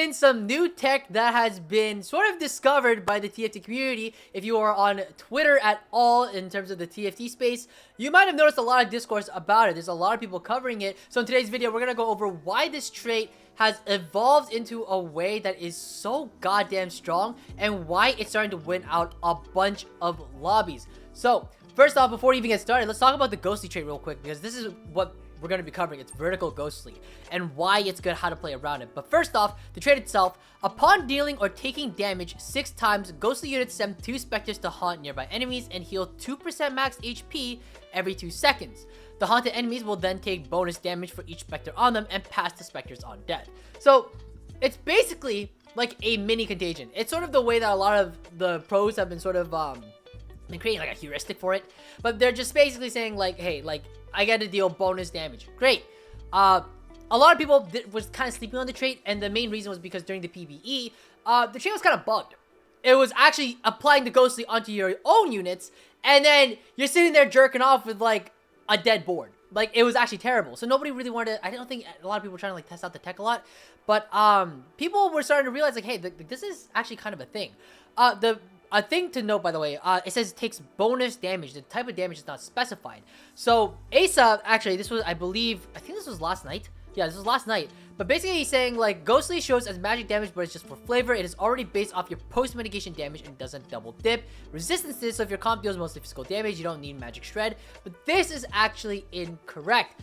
been some new tech that has been sort of discovered by the TFT community. If you are on Twitter at all in terms of the TFT space, you might have noticed a lot of discourse about it. There's a lot of people covering it. So in today's video, we're going to go over why this trait has evolved into a way that is so goddamn strong and why it's starting to win out a bunch of lobbies. So first off, before we even get started, let's talk about the ghostly trait real quick, because this is what we're going to be covering. It's vertical ghostly and why it's good, how to play around it. But first off, the trait itself: upon dealing or taking damage 6 times, ghostly units send 2 specters to haunt nearby enemies and heal 2% max HP every 2 seconds. The haunted enemies will then take bonus damage for each specter on them and pass the specters on death. So it's basically like a mini contagion. It's sort of the way that a lot of the pros have been sort of been creating like a heuristic for it, but they're just basically saying like, hey, like, I get to deal bonus damage. Great. A lot of people was kind of sleeping on the trait, and the main reason was because during the PvE, the trait was kind of bugged. It was actually applying the ghostly onto your own units, and then you're sitting there jerking off with like a dead board. Like, it was actually terrible. So nobody really wanted to, I don't think a lot of people were trying to like test out the tech a lot, but people were starting to realize like, hey, this is actually kind of a thing. A thing to note, by the way, it says it takes bonus damage. The type of damage is not specified. So Asa, actually, this was, I think this was last night. Yeah, this was last night. But basically, he's saying like, ghostly shows as magic damage, but it's just for flavor. It is already based off your post mitigation damage and doesn't double dip. Resistances, so if your comp deals mostly physical damage, you don't need magic shred. But this is actually incorrect.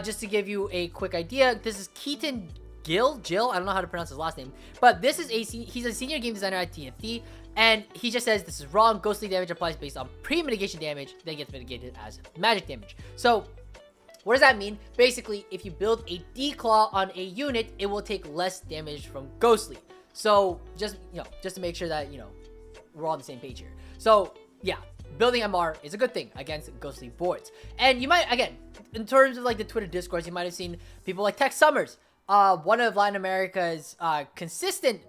Just to give you a quick idea, this is Keaton Jill, I don't know how to pronounce his last name, but this is he's a senior game designer at TFT, and he just says this is wrong. Ghostly damage applies based on pre-mitigation damage, then gets mitigated as magic damage. So what does that mean? Basically, if you build a D-Claw on a unit, it will take less damage from ghostly. So just to make sure that we're all on the same page here. So yeah, building MR is a good thing against ghostly boards. And you might, again, in terms of like the Twitter discourse, you might have seen people like Tech Summers, one of Latin America's consistent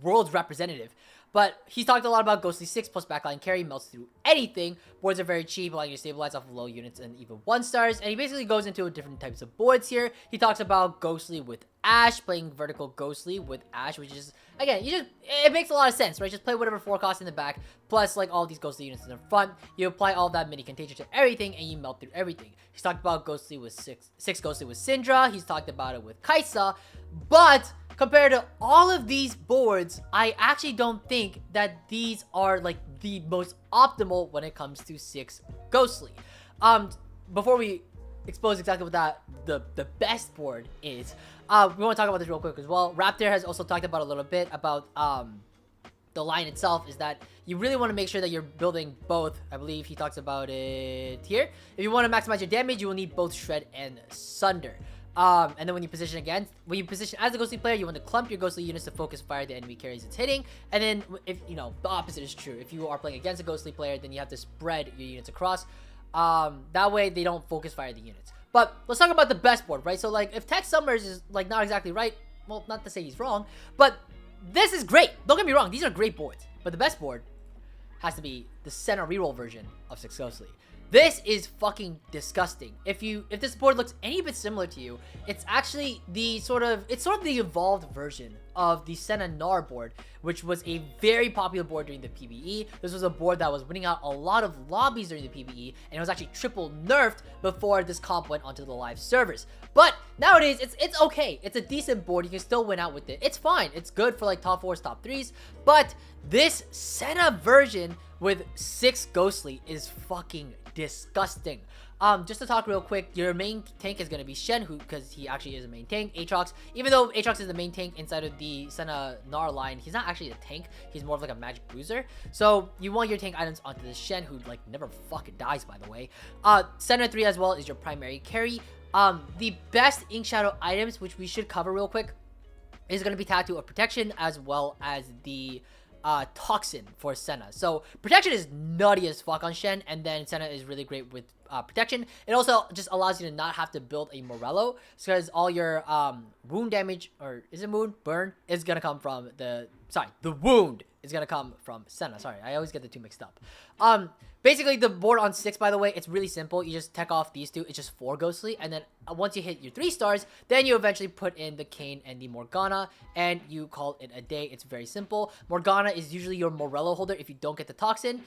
world's representative. But he's talked a lot about ghostly 6 plus backline carry, melts through anything. Boards are very cheap, allowing you to stabilize off of low units and even 1-stars. And he basically goes into different types of boards here. He talks about ghostly with Ash, playing vertical ghostly with Ash, which is, again, it makes a lot of sense, right? Just play whatever 4 costs in the back, plus like all these ghostly units in the front. You apply all that mini contagion to everything, and you melt through everything. He's talked about ghostly with 6 ghostly with Syndra. He's talked about it with Kaisa, but compared to all of these boards, I actually don't think that these are like the most optimal when it comes to 6 ghostly. Before we expose exactly what the best board is, we want to talk about this real quick as well. Raptor has also talked about a little bit about the line itself, is that you really want to make sure that you're building both. I believe he talks about it here. If you want to maximize your damage, you will need both Shred and Sunder. And then when you position as a ghostly player, you want to clump your ghostly units to focus fire the enemy carries it's hitting. And then if the opposite is true, if you are playing against a ghostly player, then you have to spread your units across. That way they don't focus fire the units. But let's talk about the best board, right? So like, if Tech Summers is like not exactly right, well, not to say he's wrong, but this is great. Don't get me wrong, these are great boards. But the best board has to be the senna reroll version of 6 ghostly. This is fucking disgusting. If this board looks any bit similar to you, it's actually the sort of the evolved version of the Senna Nar board, which was a very popular board during the PvE. This was a board that was winning out a lot of lobbies during the PvE, and it was actually triple nerfed before this comp went onto the live servers. But nowadays, it's okay. It's a decent board. You can still win out with it. It's fine. It's good for like top 4s, top 3s. But this Senna version with 6 ghostly is fucking disgusting. Just to talk real quick, your main tank is going to be Shen, because he actually is a main tank. Aatrox, even though Aatrox is the main tank inside of the Senna Nar line, he's not actually a tank. He's more of like a magic bruiser. So you want your tank items onto the Shen, who like never fucking dies, by the way. Senna 3 as well is your primary carry. The best Ink Shadow items, which we should cover real quick, is going to be Tattoo of Protection, as well as the Toxin for Senna. So protection is nutty as fuck on Shen, and then Senna is really great with protection. It also just allows you to not have to build a Morello, because all your wound damage, or is it wound? Burn is gonna come from the wound is gonna come from senna. Sorry, I always get the two mixed up. Basically, the board on 6, by the way, it's really simple. You just tech off these two. It's just 4 ghostly, and then once you hit your 3 stars, then you eventually put in the Kane and the Morgana, and you call it a day. It's very simple. Morgana is usually your Morello holder. If you don't get the Toxin,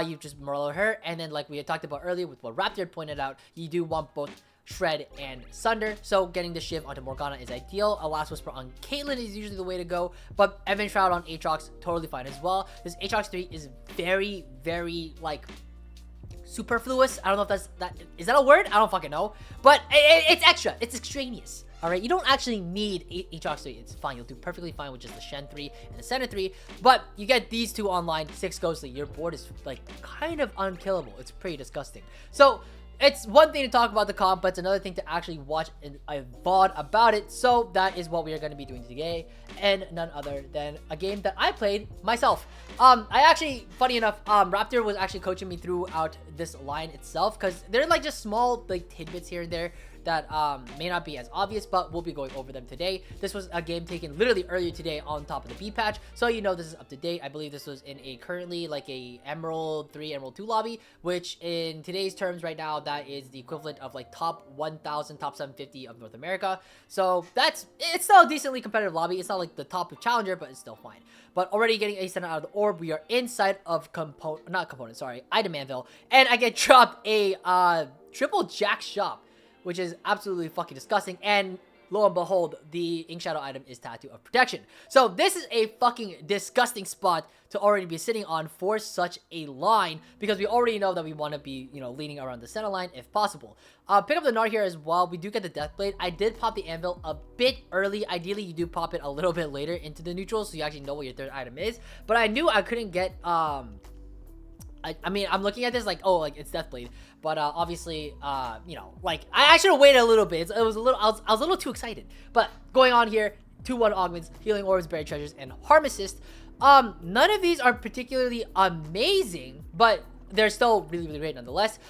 you just Morello her, and then like we had talked about earlier with what Raptor pointed out, you do want both Shred and Sunder, so getting the Shiv onto Morgana is ideal. A Last Whisper on Caitlyn is usually the way to go, but Evan Shroud on Aatrox, totally fine as well. This Aatrox 3 is very, very, like, superfluous. I don't know if is that a word? I don't fucking know, but it's extra. It's extraneous. All right, you don't actually need Aatrox 3. It's fine. You'll do perfectly fine with just the Shen 3 and the Senna 3, but you get these two online, 6 ghostly. Your board is, like, kind of unkillable. It's pretty disgusting. So it's one thing to talk about the comp, but it's another thing to actually watch a VOD about it. So that is what we are going to be doing today, and none other than a game that I played myself. I actually, funny enough, Raptor was actually coaching me throughout this line itself, because they're like just small like tidbits here and there that may not be as obvious, but we'll be going over them today. This was a game taken literally earlier today on top of the B patch, so you know this is up to date. I believe this was in a currently like a Emerald 3, Emerald 2 lobby, which in today's terms right now, that is the equivalent of like top 1,000, top 750 of North America. So it's still a decently competitive lobby. It's not like the top of Challenger, but it's still fine. But already getting a center out of the orb, we are inside of item anvil, and I get dropped a triple jack shop, which is absolutely fucking disgusting. And lo and behold, the Ink Shadow item is Tattoo of Protection. So this is a fucking disgusting spot to already be sitting on for such a line, because we already know that we want to be, you know, leaning around the center line if possible. Pick up the Nard here as well. We do get the Deathblade. I did pop the Anvil a bit early. Ideally, you do pop it a little bit later into the neutral, so you actually know what your third item is. But I knew I couldn't get I mean, I'm looking at this like, oh, like it's Deathblade, but obviously, you know, like I should have waited a little bit. It was a little, I was a little too excited. But going on here, 2-1 augments, healing orbs, buried treasures, and harm assist. None of these are particularly amazing, but they're still really, really great nonetheless.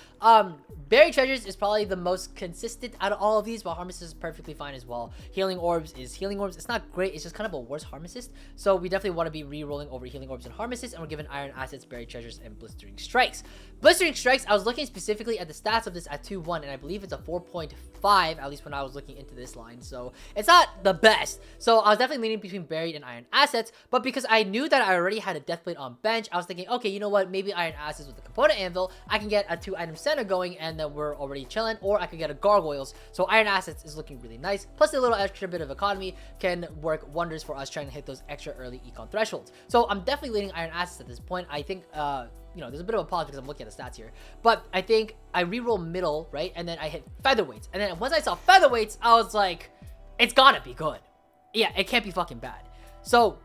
Buried treasures is probably the most consistent out of all of these, but harm assist is perfectly fine as well. Healing orbs is healing orbs. It's not great. It's just kind of a worse harm assist. So we definitely want to be re-rolling over healing orbs and harm assist, and we're given iron assets, buried treasures, and blistering strikes. Blistering strikes, I was looking specifically at the stats of this at 2-1, and I believe it's a 4.5, at least when I was looking into this line. So it's not the best. So I was definitely leaning between buried and iron assets, but because I knew that I already had a Deathblade on bench, I was thinking, okay, you know what? Maybe iron assets with the component anvil, I can get a 2-item center going, and then we're already chilling, or I could get a gargoyles. So iron assets is looking really nice, plus a little extra bit of economy can work wonders for us trying to hit those extra early econ thresholds. So I'm definitely leaning iron assets at this point. I think you know, there's a bit of a pause because I'm looking at the stats here, but I think I reroll middle, right, and then I hit featherweights, and then once I saw featherweights, I was like, it's gotta be good. Yeah, it can't be fucking bad. So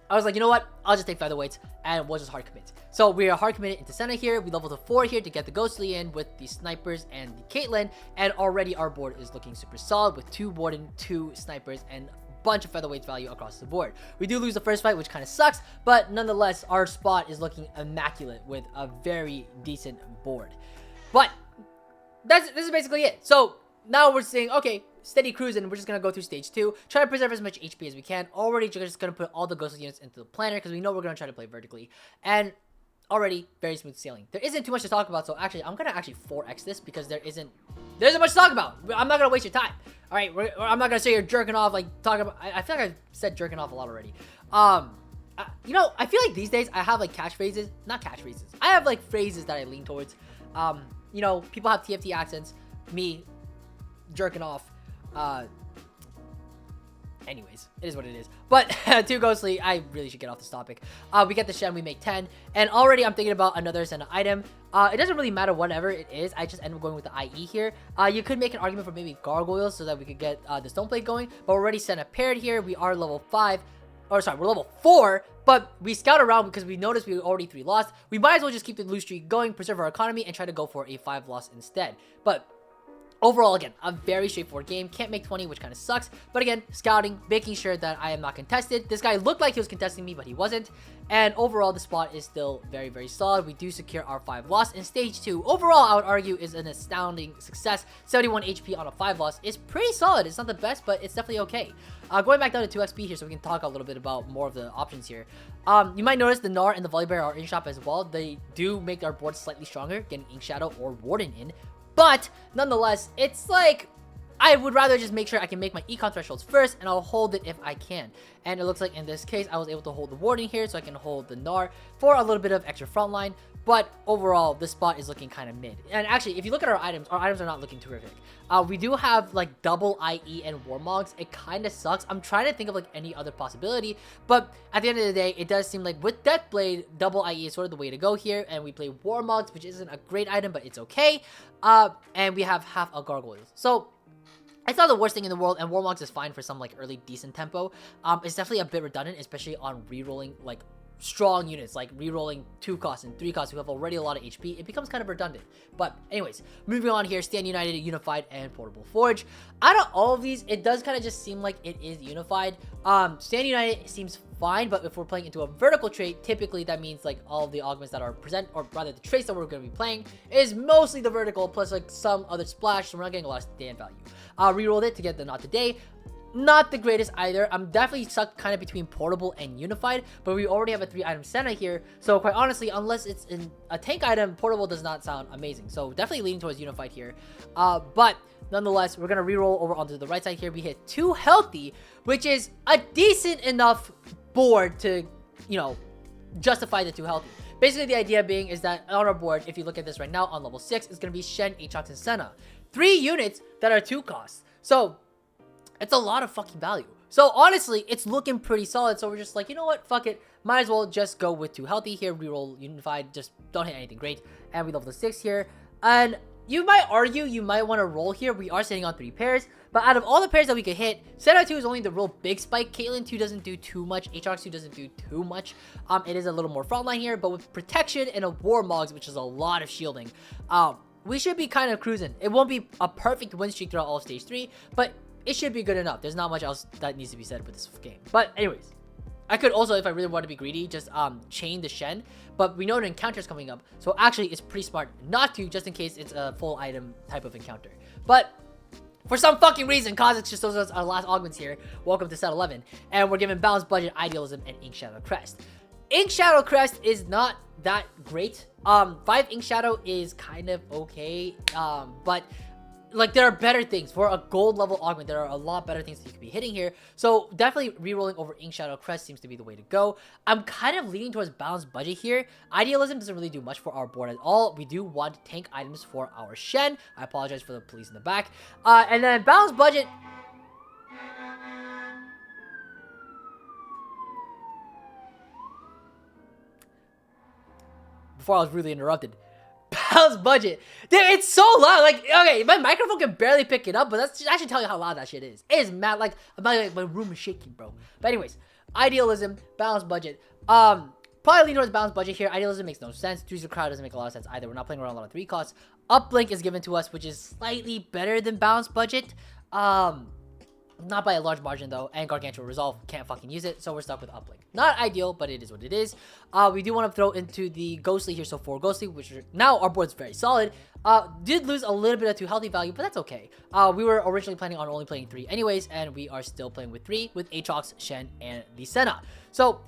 I was like, you know what? I'll just take featherweights and we'll just hard commit. So we are hard committed into center here. We level to 4 here to get the ghostly in with the snipers and the Caitlyn. And already our board is looking super solid with 2 warden, 2 snipers, and a bunch of featherweights value across the board. We do lose the first fight, which kind of sucks, but nonetheless, our spot is looking immaculate with a very decent board. But this is basically it. So now we're saying, okay, steady cruising. We're just going to go through stage 2. Try to preserve as much HP as we can. Already just going to put all the ghostly units into the planner because we know we're going to try to play vertically. And already very smooth sailing. There isn't too much to talk about. So actually, I'm going to 4x this because there isn't much to talk about. I'm not going to waste your time. All right. I'm not going to say you're jerking off, like talking about, I feel like I said jerking off a lot already. You know, I feel like these days I have like catchphrases, not catchphrases. I have like phrases that I lean towards. You know, people have TFT accents. Me jerking off. Anyways, it is what it is. But 2 ghostly, I really should get off this topic. We get the Shen, we make 10, and already I'm thinking about another Senna item. It doesn't really matter whatever it is. I just end up going with the IE here. You could make an argument for maybe gargoyles so that we could get the Stoneblade going, but we're already Senna paired here. We are level 5. Or sorry, we're level 4, but we scout around because we noticed we already 3 lost. We might as well just keep the loose streak going, preserve our economy, and try to go for a 5 loss instead. But Overall, again, a very straightforward game. Can't make 20, which kind of sucks. But again, scouting, making sure that I am not contested. This guy looked like he was contesting me, but he wasn't. And overall, the spot is still very, very solid. We do secure our 5 loss in stage 2. Overall, I would argue is an astounding success. 71 HP on a 5 loss is pretty solid. It's not the best, but it's definitely okay. Going back down to 2 XP here, so we can talk a little bit about more of the options here. You might notice the Gnar and the Volibear are in shop as well. They do make our board slightly stronger, getting Ink Shadow or Warden in. But nonetheless, it's like I would rather just make sure I can make my econ thresholds first, and I'll hold it if I can. And it looks like in this case, I was able to hold the Warden here, so I can hold the Gnar for a little bit of extra frontline. But overall, this spot is looking kind of mid. And actually, if you look at our items are not looking terrific. We do have like double IE and Warmogs. It kind of sucks. I'm trying to think of like any other possibility. But at the end of the day, it does seem like with Deathblade, double IE is sort of the way to go here. And we play Warmogs, which isn't a great item, but it's okay. And we have half a Gargoyles. So it's not the worst thing in the world, and Warmogs is fine for some like early decent tempo. It's definitely a bit redundant, especially on rerolling like strong units, like rerolling 2 costs and 3 costs who have already a lot of HP. It becomes kind of redundant. But anyways, moving on here, Stand United, Unified, and Portable Forge. Out of all of these, it does kind of just seem like it is Unified. Stand United seems fine, but if we're playing into a vertical trait, typically that means like all of the augments that are present, or rather the traits that we're going to be playing, is mostly the vertical plus like some other splash, so we're not getting a lot of stand value. Rerolled it to get the Not Today. Not the greatest either. I'm definitely stuck kind of between Portable and Unified, but we already have a 3-item Senna here, so quite honestly, unless it's in a tank item, Portable does not sound amazing, so definitely leaning towards Unified here. But nonetheless, we're gonna reroll over onto the right side here. We hit 2 healthy, which is a decent enough board to, you know, justify the 2 healthy. Basically, the idea being is that on our board, if you look at this right now on level 6, it's gonna be Shen, Aatrox, and Senna. 3 units that are 2 costs. So it's a lot of fucking value. So honestly, it's looking pretty solid. So we're just like, you know what? Fuck it. Might as well just go with 2 healthy here. Reroll Unified. Just don't hit anything great. And we level the 6 here. And you might argue you might want to roll here. We are sitting on 3 pairs. But out of all the pairs that we could hit, Senna 2 is only the real big spike. Caitlyn 2 doesn't do too much. Aatrox 2 doesn't do too much. It is a little more frontline here. But with protection and a Warmogs, which is a lot of shielding, we should be kind of cruising. It won't be a perfect win streak throughout all stage 3. But it should be good enough. There's not much else that needs to be said with this game. But anyways, I could also, if I really want to be greedy, just chain the Shen. But we know an encounter is coming up. So actually, it's pretty smart not to, just in case it's a full item type of encounter. But for some fucking reason, Kha'Zix just shows us our last augments here. Welcome to set 11. And we're given Balanced Budget, Idealism, and Ink Shadow Crest. Ink Shadow Crest is not that great. 5 Ink Shadow is kind of okay. But like, there are better things. For a gold level augment, there are a lot better things that you could be hitting here. So definitely rerolling over Ink Shadow Crest seems to be the way to go. I'm kind of leaning towards Balanced Budget here. Idealism doesn't really do much for our board at all. We do want tank items for our Shen. I apologize for the police in the back. And then Balanced Budget. Before I was really interrupted. Balanced Budget. Dude, it's so loud. Like, okay, my microphone can barely pick it up, but I should tell you how loud that shit is. It is mad. Like, my room is shaking, bro. But anyways, Idealism, Balanced Budget. Probably lean towards Balanced Budget here. Idealism makes no sense. Choose the Crowd doesn't make a lot of sense either. We're not playing around a lot of 3 costs. Uplink is given to us, which is slightly better than Balanced Budget. Not by a large margin, though, and Gargantuan Resolve can't fucking use it, so we're stuck with Uplink. Not ideal, but it is what it is. We do want to throw into the Ghostly here, so 4 Ghostly, which are, now our board's very solid. Did lose a little bit of 2 healthy value, but that's okay. We were originally planning on only playing 3 anyways, and we are still playing with 3, with Aatrox, Shen, and the Senna. So,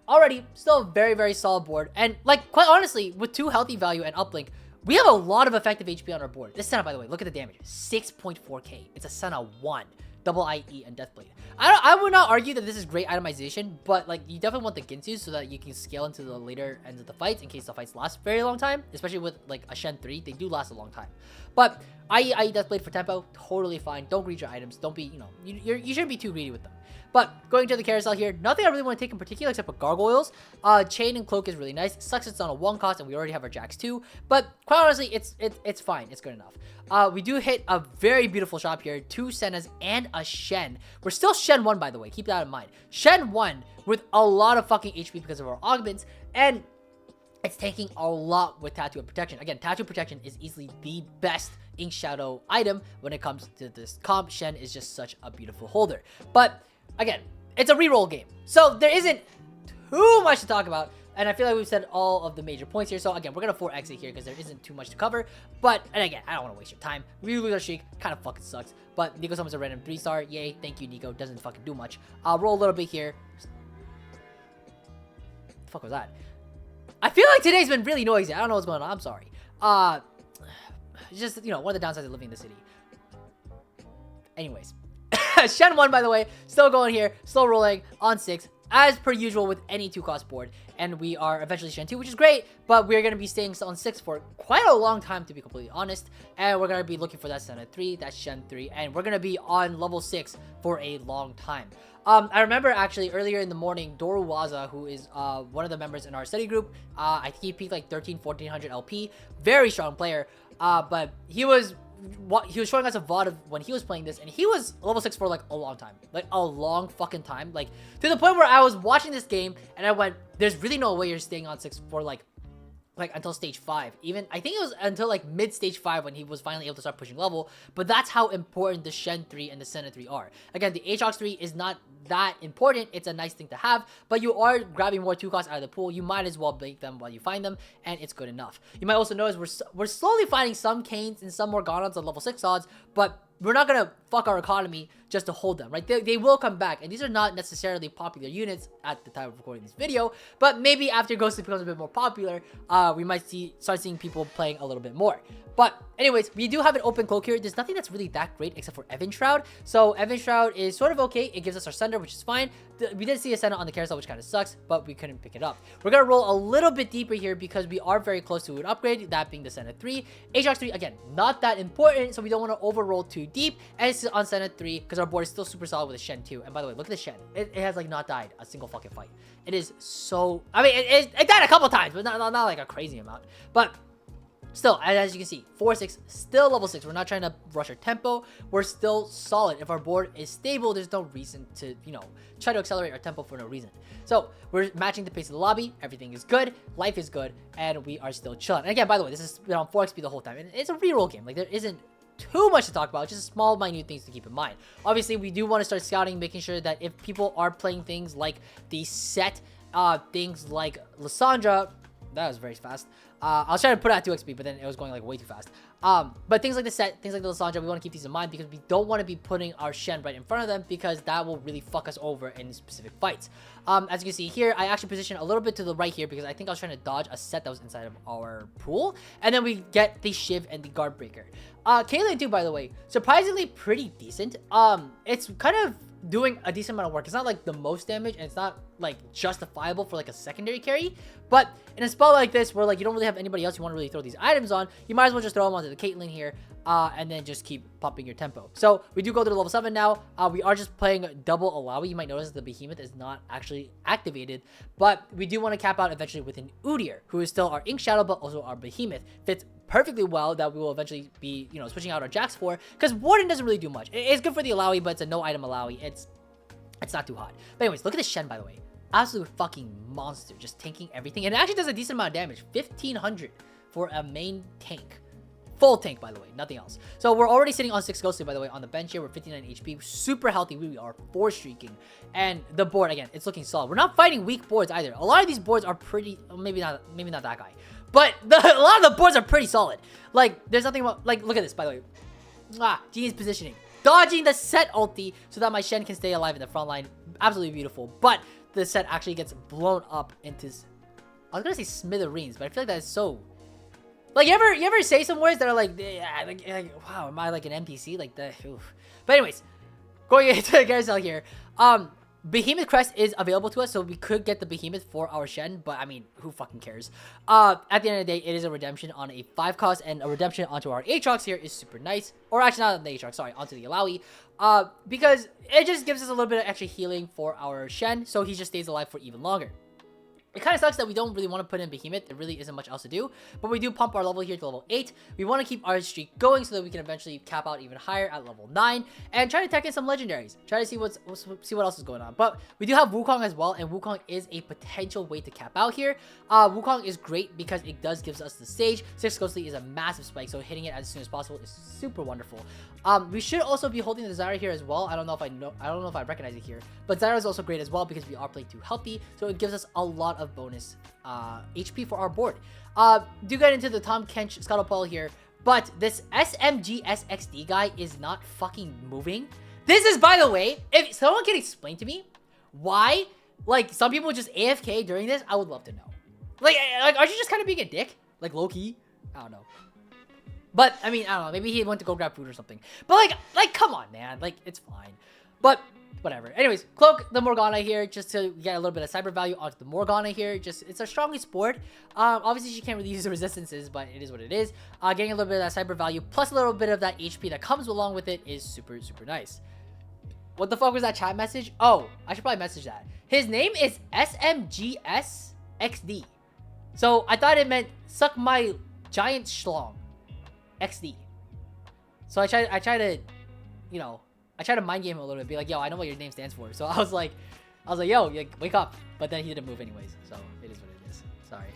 already, still a very, very solid board, and, like, quite honestly, with 2 healthy value and Uplink, we have a lot of effective HP on our board. This Senna, by the way, look at the damage. 6.4k. It's a Senna 1. Double IE and Deathblade. I would not argue that this is great itemization, but like you definitely want the Ginsu so that you can scale into the later ends of the fights in case the fights last very long time, especially with like a Shen 3, they do last a long time. But IE Deathblade for tempo, totally fine. Don't greed your items. Don't be, you know, you shouldn't be too greedy with them. But going to the carousel here, nothing I really want to take in particular except for Gargoyles. Chain and Cloak is really nice. Sucks it's on a 1 cost and we already have our Jax too. But quite honestly, it's fine. It's good enough. We do hit a very beautiful shop here. 2 Sennas and a Shen. We're still Shen 1, by the way. Keep that in mind. Shen 1 with a lot of fucking HP because of our augments. And it's tanking a lot with Tattoo and Protection. Again, Tattoo Protection is easily the best Ink Shadow item when it comes to this comp. Shen is just such a beautiful holder. But again, it's a reroll game, so there isn't too much to talk about. And I feel like we've said all of the major points here. So again, we're going to 4 exit here because there isn't too much to cover. But, and again, I don't want to waste your time. We lose our streak. Kind of fucking sucks. But Nico summons a random 3-star. Yay. Thank you, Nico. Doesn't fucking do much. I'll roll a little bit here. What the fuck was that? I feel like today's been really noisy. I don't know what's going on. I'm sorry. Just, you know, one of the downsides of living in the city. Anyways. Shen 1, by the way. Still going here. Slow rolling on 6. As per usual with any 2-cost board. And we are eventually Shen 2, which is great. But we're going to be staying on 6 for quite a long time, to be completely honest. And we're going to be looking for that Senna 3, that Shen 3. And we're going to be on level 6 for a long time. I remember actually earlier in the morning, Doru Waza, who is one of the members in our study group. I think he peaked like 1400 LP. Very strong player. But he was showing us a VOD of when he was playing this, and he was level 6 for like a long time, like a long fucking time, like to the point where I was watching this game and I went, there's really no way you're staying on 6 for like until stage 5. Even I think it was until like mid stage 5 when he was finally able to start pushing level. But that's how important the Shen 3 and the Senna 3 are. Again, the Aatrox 3 is not that important. It's a nice thing to have, but you are grabbing more 2 costs out of the pool. You might as well bake them while you find them, and it's good enough. You might also notice we're slowly finding some Canes and some Morganons on level 6 odds, but we're not gonna fuck our economy just to hold them, right? They will come back, and these are not necessarily popular units at the time of recording this video, but maybe after Ghostly becomes a bit more popular, we might start seeing people playing a little bit more. But anyways, we do have an open cloak here. There's nothing that's really that great except for Evan Shroud. So Evan Shroud is sort of okay. It gives us our Sunder, which is fine. We did see a Senna on the carousel, which kind of sucks, but we couldn't pick it up. We're going to roll a little bit deeper here because we are very close to an upgrade, that being the Senna 3. Aatrox 3, again, not that important, so we don't want to over-roll too deep. And it's on Senna 3 because our board is still super solid with a Shen 2. And by the way, look at the Shen. It has like not died a single fucking fight. It is so... I mean, it died a couple times, but not like a crazy amount. But... still, as you can see, 4-6, still level 6. We're not trying to rush our tempo. We're still solid. If our board is stable, there's no reason to, you know, try to accelerate our tempo for no reason. So, we're matching the pace of the lobby. Everything is good. Life is good. And we are still chilling. And again, by the way, this has been on 4XP the whole time. And it's a reroll game. Like, there isn't too much to talk about. Just small, minute things to keep in mind. Obviously, we do want to start scouting, making sure that if people are playing things like the set, things like Lysandra... that was very fast. I was trying to put it at 2XP, but then it was going like way too fast. But things like the set, things like the Lysandra, we want to keep these in mind because we don't want to be putting our Shen right in front of them because that will really fuck us over in specific fights. As you can see here, I actually positioned a little bit to the right here because I think I was trying to dodge a set that was inside of our pool. And then we get the Shiv and the Guard Breaker. Kaylin too, by the way, surprisingly pretty decent. It's kind of doing a decent amount of work. It's not like the most damage, and it's not like justifiable for like a secondary carry, but in a spell like this where like you don't really have anybody else you want to really throw these items on, you might as well just throw them onto the Caitlyn here, and then just keep pumping your tempo. So we do go to the level 7 now. We are just playing double Alawi. You might notice the Behemoth is not actually activated, but we do want to cap out eventually with an Udyr, who is still our Ink Shadow, but also our Behemoth. Fits perfectly well that we will eventually be, you know, switching out our Jax for, because Warden doesn't really do much. It's good for the Alawi, but it's a no item Alawi. It's not too hot. But anyways, look at this Shen, by the way. Absolute fucking monster, just tanking everything. And it actually does a decent amount of damage. 1500 for a main tank. Full tank, by the way, nothing else. So we're already sitting on 6 Ghostly, by the way, on the bench here. We're 59 HP, super healthy. We are 4 streaking. And the board, again, it's looking solid. We're not fighting weak boards either. A lot of these boards are pretty, maybe not that guy. But a lot of the boards are pretty solid. Like, there's nothing about, like, look at this, by the way. Genius positioning. Dodging the set ulti so that my Shen can stay alive in the front line. Absolutely beautiful. But the set actually gets blown up into, I was gonna say smithereens, but I feel like that is so, like, you ever say some words that are like wow, am I like an NPC? Like, oof. But anyways, going into the carousel here, Behemoth Crest is available to us, so we could get the Behemoth for our Shen, but I mean, who fucking cares? At the end of the day, it is a redemption on a 5 cost, and a redemption onto our Aatrox here is super nice. Or actually, not on the Aatrox, sorry, onto the Alawi. Because it just gives us a little bit of extra healing for our Shen, so he just stays alive for even longer. It kind of sucks that we don't really want to put in Behemoth. There really isn't much else to do. But we do pump our level here to level 8. We want to keep our streak going so that we can eventually cap out even higher at level 9. And try to tech in some legendaries. Try to see what else is going on. But we do have Wukong as well. And Wukong is a potential way to cap out here. Wukong is great because it does gives us the stage. 6 Ghostly is a massive spike. So hitting it as soon as possible is super wonderful. We should also be holding the Zyra here as well. I don't know if I recognize it here. But Zyra is also great as well because we are playing too healthy. So it gives us a lot of bonus HP for our board. Do get into the Tom Kench Scuttlepole here, but this SMGSXD guy is not fucking moving. This is, by the way, if someone can explain to me why, like, some people just AFK during this, I would love to know. Like aren't you just kind of being a dick? Like, low-key? I don't know. But, I mean, I don't know. Maybe he went to go grab food or something. But, like, come on, man. Like, it's fine. But whatever. Anyways, cloak the Morgana here just to get a little bit of cyber value onto the Morgana here. Just, it's our strongest board. Obviously, she can't really use the resistances, but it is what it is. Getting a little bit of that cyber value plus a little bit of that HP that comes along with it is super, super nice. What the fuck was that chat message? Oh, I should probably message that. His name is SMGSXD. So, I thought it meant suck my giant schlong. XD. So, I try to, you know, I tried to mind game him a little bit, be like, yo, I know what your name stands for. So I was like, yo, wake up. But then he didn't move anyways. So it is what it is. Sorry.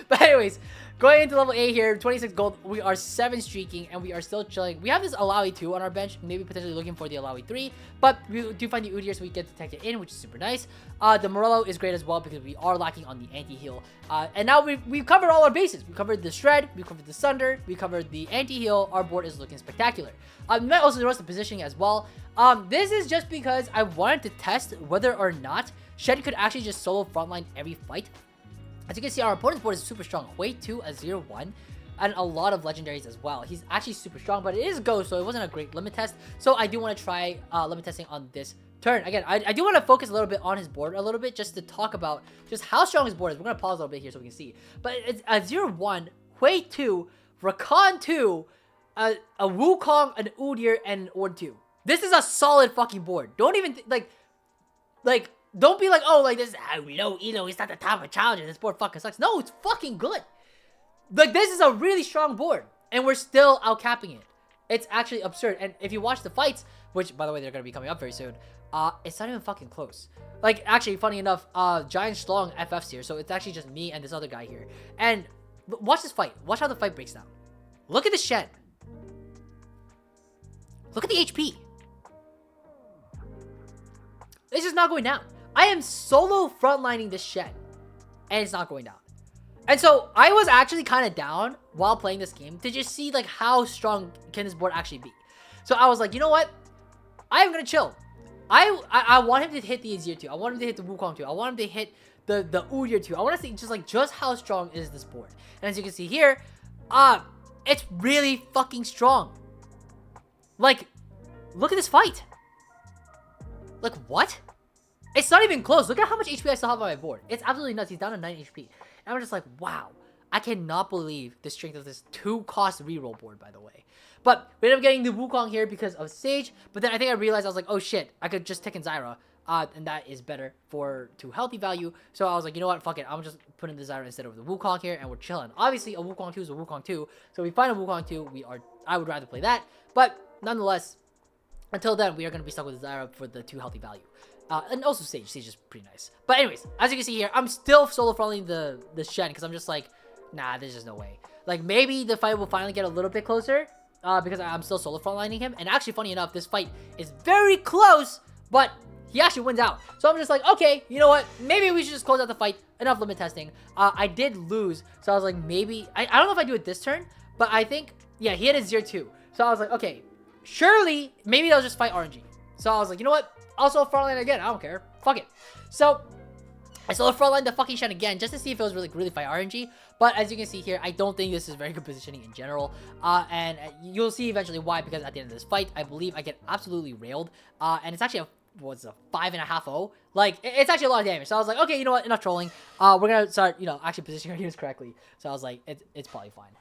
But anyways, going into level 8 here, 26 gold. We are 7 streaking and we are still chilling. We have this Alawi 2 on our bench, maybe potentially looking for the Alawi 3. But we do find the Udyr so we get detected in, which is super nice. The Morello is great as well because we are lacking on the anti-heal. And now we've covered all our bases. We covered the Shred, we covered the Sunder, we covered the anti-heal. Our board is looking spectacular. We might also notice the positioning as well. This is just because I wanted to test whether or not Shed could actually just solo frontline every fight. As you can see, our opponent's board is super strong. Hui 2, a 0-1, and a lot of legendaries as well. He's actually super strong, but it is Ghost, so it wasn't a great limit test. So I do want to try limit testing on this turn. Again, I do want to focus a little bit on his board a little bit, just to talk about just how strong his board is. We're going to pause a little bit here so we can see. But it's a 0-1, Hui 2, Rakan 2, a Wukong, an Udyr, and an Ord 2. This is a solid fucking board. Don't even, don't be like, oh, like, this is how we know Elo is not the top of challenger. This board fucking sucks. No, it's fucking good. Like, this is a really strong board. And we're still outcapping it. It's actually absurd. And if you watch the fights, which, by the way, they're going to be coming up very soon, it's not even fucking close. Like, actually, funny enough, Giant Schlong FF's here. So it's actually just me and this other guy here. And watch this fight. Watch how the fight breaks down. Look at the Shen. Look at the HP. It's just not going down. I am solo frontlining this Shen, and it's not going down. And so I was actually kind of down while playing this game to just see like how strong can this board actually be. So I was like, you know what? I'm gonna chill. I want him to hit the Azir 2. I want him to hit the Wukong 2. I want him to hit the Udyr 2. I want to see just how strong is this board. And as you can see here, it's really fucking strong. Like, look at this fight. Like, what? It's not even close. Look at how much HP I still have on my board. It's absolutely nuts. He's down to 9 HP. And I'm just like, wow. I cannot believe the strength of this 2-cost reroll board, by the way. But we ended up getting the Wukong here because of Sage. But then I think I realized, I was like, oh shit, I could just take in Zyra. And that is better for 2 healthy value. So I was like, you know what, fuck it. I'm just putting the Zyra instead of the Wukong here. And we're chilling. Obviously, a Wukong 2 is a Wukong 2. So if we find a Wukong 2, I would rather play that. But nonetheless, until then, we are going to be stuck with Zyra for the 2 healthy value. And also Sage. Sage is pretty nice. But anyways, as you can see here, I'm still solo frontlining the Shen because I'm just like, nah, there's just no way. Like, maybe the fight will finally get a little bit closer because I'm still solo frontlining him. And actually, funny enough, this fight is very close, but he actually wins out. So I'm just like, okay, you know what? Maybe we should just close out the fight. Enough limit testing. I did lose, so I was like, maybe... I don't know if I do it this turn, but I think... Yeah, he had a 0-2. So I was like, okay, surely, maybe they'll just fight RNG. So I was like, you know what? Also, frontline again. I don't care. Fuck it. So, I solo frontline the fucking Shen again just to see if it was really fight RNG. But as you can see here, I don't think this is very good positioning in general. And you'll see eventually why, because at the end of this fight, I believe I get absolutely railed. And it's actually a 5.5-0. Like, it's actually a lot of damage. So I was like, okay, you know what? Enough trolling. We're gonna start, actually positioning our units correctly. So I was like, it's probably fine.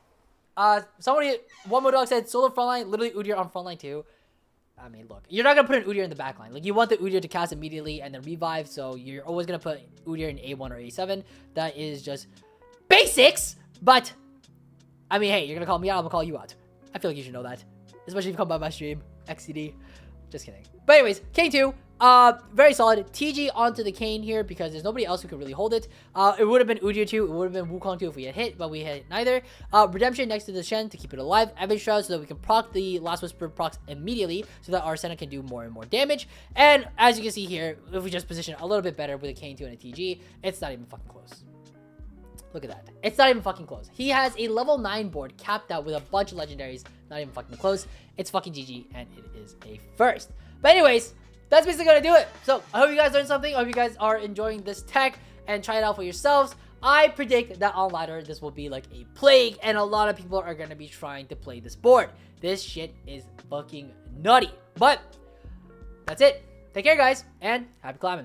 One more dog said, solo frontline, literally Udyr on frontline too. I mean, look, you're not gonna put an Udyr in the backline. Like, you want the Udyr to cast immediately and then revive, so you're always gonna put Udyr in A1 or A7. That is just basics, but I mean, hey, you're gonna call me out, I'm gonna call you out. I feel like you should know that, especially if you come by my stream. XCD. Just kidding. But anyways, Kane 2, very solid. TG onto the Kane here because there's nobody else who could really hold it. It would have been Udyr 2, it would have been Wukong 2 if we had hit, but we hit neither. Redemption next to the Shen to keep it alive. Evan Shroud so that we can proc the Last Whisper procs immediately so that our Senna can do more and more damage. And as you can see here, if we just position a little bit better with a Kane 2 and a TG, it's not even fucking close. Look at that. It's not even fucking close. He has a level 9 board capped out with a bunch of legendaries. Not even fucking close. It's fucking GG, and it is a first. But anyways, that's basically gonna do it. So I hope you guys learned something. I hope you guys are enjoying this tech and try it out for yourselves. I predict that on ladder, this will be like a plague, and a lot of people are gonna be trying to play this board. This shit is fucking nutty. But that's it. Take care, guys, and happy climbing.